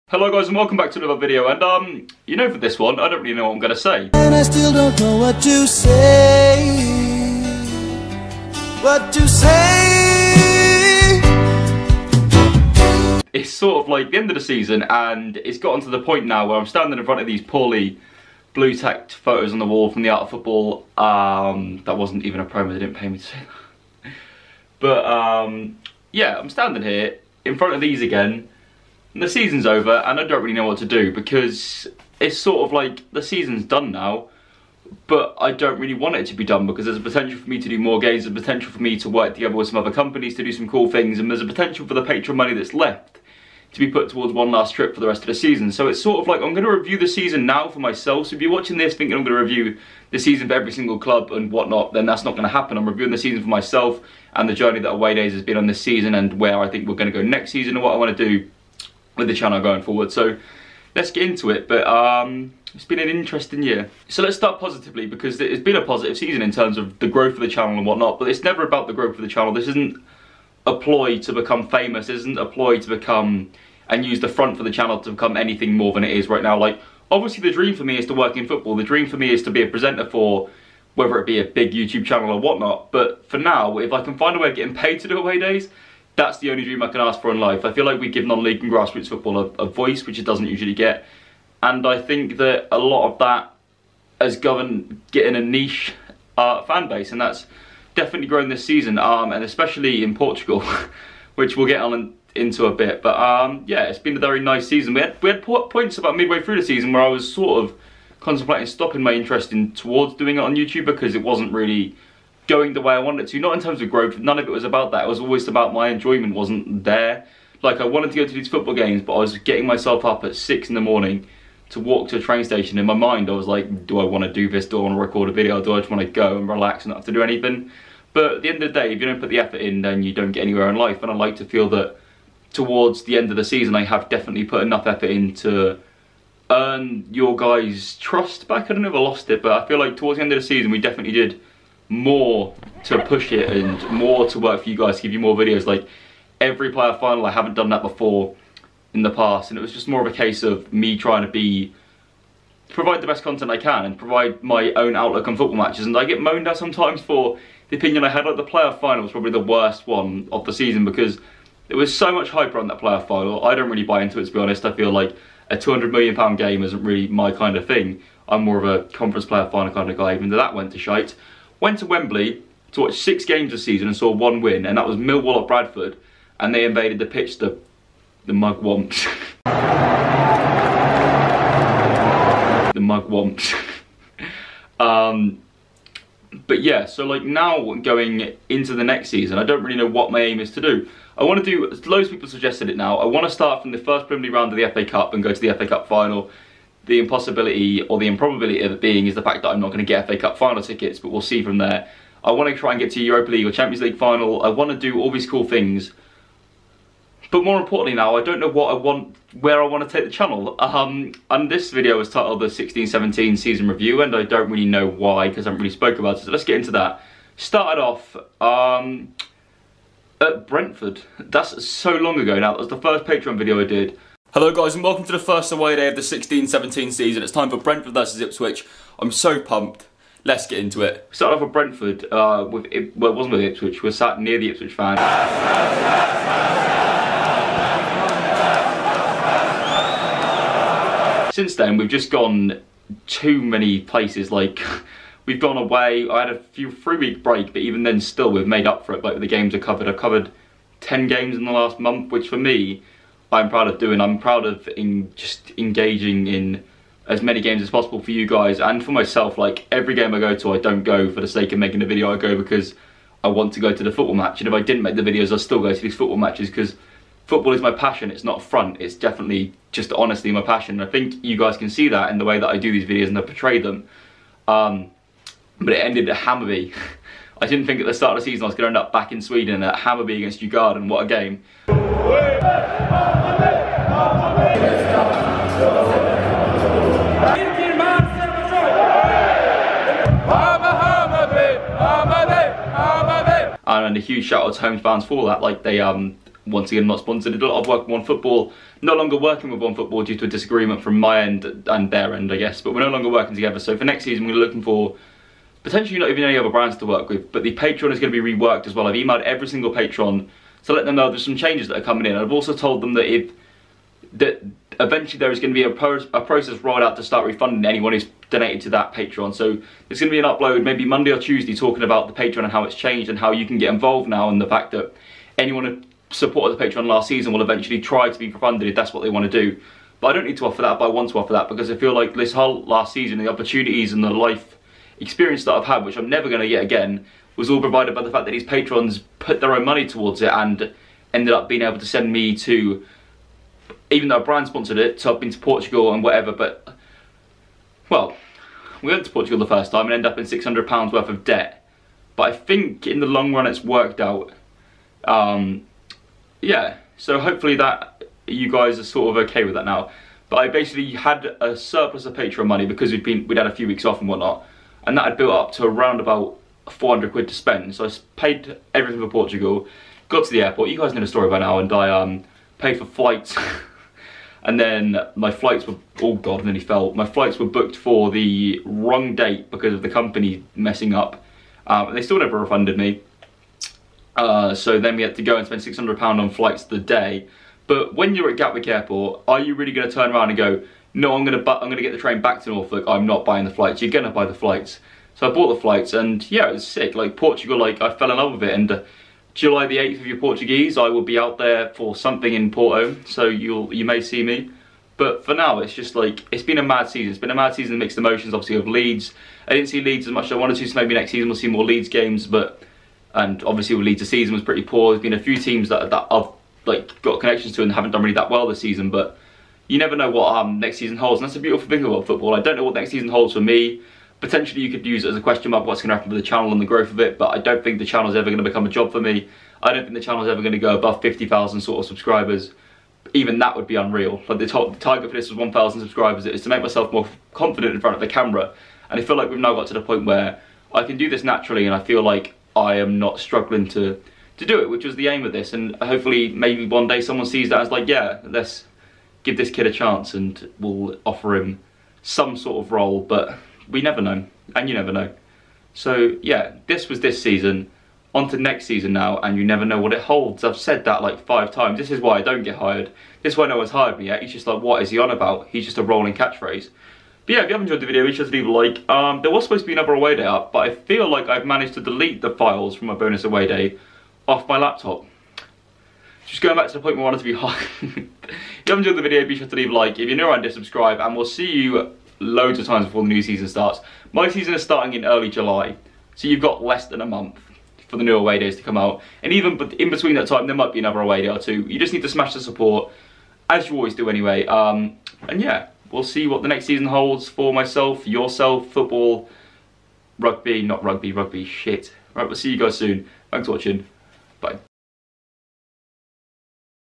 Hello guys and welcome back to another video, and for this one I don't really know what I'm gonna say. And I still don't know what to say. What to say. It's sort of like the end of the season and it's gotten to the point now where I'm standing in front of these poorly blue tacked photos on the wall from the Art of Football. That wasn't even a promo, they didn't pay me to say that. But yeah, I'm standing here in front of these again. The season's over and I don't really know what to do because it's sort of like the season's done now, but I don't really want it to be done because there's a potential for me to do more games, there's a potential for me to work together with some other companies to do some cool things, and there's a potential for the Patreon money that's left to be put towards one last trip for the rest of the season. So it's sort of like I'm going to review the season now for myself. So if you're watching this thinking I'm going to review the season for every single club and whatnot, then that's not going to happen. I'm reviewing the season for myself and the journey that AwayDays has been on this season and where I think we're going to go next season and what I want to do with the channel going forward. So let's get into it. But it's been an interesting year. So let's start positively because it's been a positive season in terms of the growth of the channel and whatnot, but it's never about the growth of the channel. This isn't a ploy to become famous, this isn't a ploy to become and use the front for the channel to become anything more than it is right now. Like, obviously the dream for me is to work in football, the dream for me is to be a presenter for whether it be a big YouTube channel or whatnot, but for now, if I can find a way of getting paid to do AwayDays, that's the only dream I can ask for in life. I feel like we give non-league and grassroots football a voice, which it doesn't usually get. And I think that a lot of that has governed getting a niche fan base, and that's definitely grown this season, and especially in Portugal, which we'll get on into a bit. But yeah, it's been a very nice season. We had points about midway through the season where I was sort of contemplating stopping my interest towards doing it on YouTube because it wasn't really going the way I wanted it to. Not in terms of growth, none of it was about that. It was always about my enjoyment wasn't there. Like, I wanted to go to these football games, but I was getting myself up at 6 in the morning to walk to a train station. In my mind I was like, do I want to do this? Do I want to record a video? Do I just want to go and relax and not have to do anything? But at the end of the day, if you don't put the effort in, then you don't get anywhere in life. And I like to feel that towards the end of the season I have definitely put enough effort in to earn your guys' trust back. I don't know if I lost it, but I feel like towards the end of the season we definitely did more to push it and more to work for you guys, to give you more videos. Like, every player final, I haven't done that before in the past, and it was just more of a case of me trying to provide the best content I can and provide my own outlook on football matches. And I get moaned at sometimes for the opinion I had. Like, the player final was probably the worst one of the season because there was so much hype around that player final. I don't really buy into it, to be honest. I feel like a £200 million game isn't really my kind of thing. I'm more of a conference player final kind of guy, even though that went to shite. Went to Wembley to watch 6 games this season and saw 1 win, and that was Millwall at Bradford, and they invaded the pitch, the mugwumps. The mugwumps. But yeah, so like now going into the next season, I don't really know what my aim is to do. I want to do, loads of people suggested it now, I want to start from the first preliminary round of the FA Cup and go to the FA Cup final. The impossibility or the improbability of it being is the fact that I'm not going to get FA Cup final tickets, but we'll see from there. I want to try and get to Europa League or Champions League final. I want to do all these cool things. But more importantly now, I don't know what I want, where I want to take the channel. And this video is titled the 16-17 season review, and I don't really know why because I haven't really spoke about it. So let's get into that. Started off at Brentford. That's so long ago now. That was the first Patreon video I did. Hello guys and welcome to the first away day of the 16-17 season. It's time for Brentford versus Ipswich. I'm so pumped. Let's get into it. We started off with Brentford, well, it wasn't with Ipswich, we were sat near the Ipswich fan. Since then we've just gone too many places. Like, we've gone away, I had a 3-week break, but even then still we've made up for it. Like, the games are covered. I've covered 10 games in the last month, which for me, I'm proud of doing. I'm proud of just engaging in as many games as possible for you guys and for myself. Like, every game I go to, I don't go for the sake of making a video. I go because I want to go to the football match. And if I didn't make the videos, I'd still go to these football matches because football is my passion. It's not a front. It's definitely just honestly my passion. And I think you guys can see that in the way that I do these videos and I portray them. But it ended at Hammarby. I didn't think at the start of the season I was going to end up back in Sweden at Hammarby against Djurgården. What a game. And a huge shout out to home fans for that. Like, they once again not sponsored. Did a lot of work with OneFootball. No longer working with OneFootball due to a disagreement from my end and their end, I guess. But we're no longer working together. So for next season, we're looking for potentially not even any other brands to work with. But the Patreon is going to be reworked as well. I've emailed every single Patreon to let them know there's some changes that are coming in. I've also told them that eventually there is going to be a process rolled out to start refunding anyone who's donated to that Patreon. So there's going to be an upload maybe Monday or Tuesday talking about the Patreon and how it's changed and how you can get involved now, and the fact that anyone who supported the Patreon last season will eventually try to be refunded if that's what they want to do. But I don't need to offer that, but I want to offer that because I feel like this whole last season, the opportunities and the life experience that I've had, which I'm never going to get again, was all provided by the fact that these patrons put their own money towards it and ended up being able to send me to, even though a brand sponsored it, so I've been to Portugal and whatever. But, well, we went to Portugal the first time and ended up in £600 worth of debt. But I think in the long run it's worked out. Yeah, so hopefully that you guys are sort of okay with that now. But I basically had a surplus of Patreon money because we'd had a few weeks off and whatnot, and that had built up to around about 400 quid to spend. So I paid everything for Portugal, got to the airport. You guys know the story by now, and I paid for flights. And then my flights were, oh god, nearly fell. My flights were booked for the wrong date because of the company messing up. They still never refunded me. So then we had to go and spend £600 on flights the day. But when you're at Gatwick Airport, are you really going to turn around and go, no, I'm going to get the train back to Norfolk, I'm not buying the flights? You're going to buy the flights. So I bought the flights, and yeah, it was sick. Like Portugal, like I fell in love with it. And July the 8th, if you're Portuguese, I will be out there for something in Porto, so you may see me. But for now, it's just like, it's been a mad season. It's been a mad season of mixed emotions, obviously, of Leeds. I didn't see Leeds as much as I wanted to, so maybe next season we'll see more Leeds games. And obviously with Leeds, the season was pretty poor. There's been a few teams that I've like got connections to and haven't done really that well this season. But you never know what next season holds, and that's the beautiful thing about football. I don't know what next season holds for me. Potentially you could use it as a question mark what's going to happen with the channel and the growth of it, but I don't think the channel is ever going to become a job for me. I don't think the channel is ever going to go above 50,000 sort of subscribers. Even that would be unreal. Like the target for this was 1,000 subscribers. It is to make myself more confident in front of the camera, and I feel like we've now got to the point where I can do this naturally, and I feel like I am not struggling to do it, which was the aim of this. And hopefully maybe one day someone sees that as like, yeah, let's give this kid a chance and we'll offer him some sort of role. But we never know, and you never know. So yeah, this was this season. On to next season now, and you never know what it holds. I've said that like 5 times. This is why I don't get hired. This is why no one's hired me yet. He's just like, what is he on about? He's just a rolling catchphrase. But yeah, if you have enjoyed the video, be sure to leave a like. There was supposed to be another away day up, but I feel like I've managed to delete the files from my bonus away day off my laptop. Just going back to the point where I wanted to be high. If you have enjoyed the video, be sure to leave a like. If you're new around here, subscribe, and we'll see you loads of times before the new season starts. My season is starting in early July, so you've got less than a month for the new away days to come out. And even in between that time, there might be another away day or two. You just need to smash the support, as you always do anyway. And yeah, we'll see what the next season holds for myself, yourself, football, rugby, not rugby, rugby, shit. Right, we'll see you guys soon. Thanks for watching. Bye.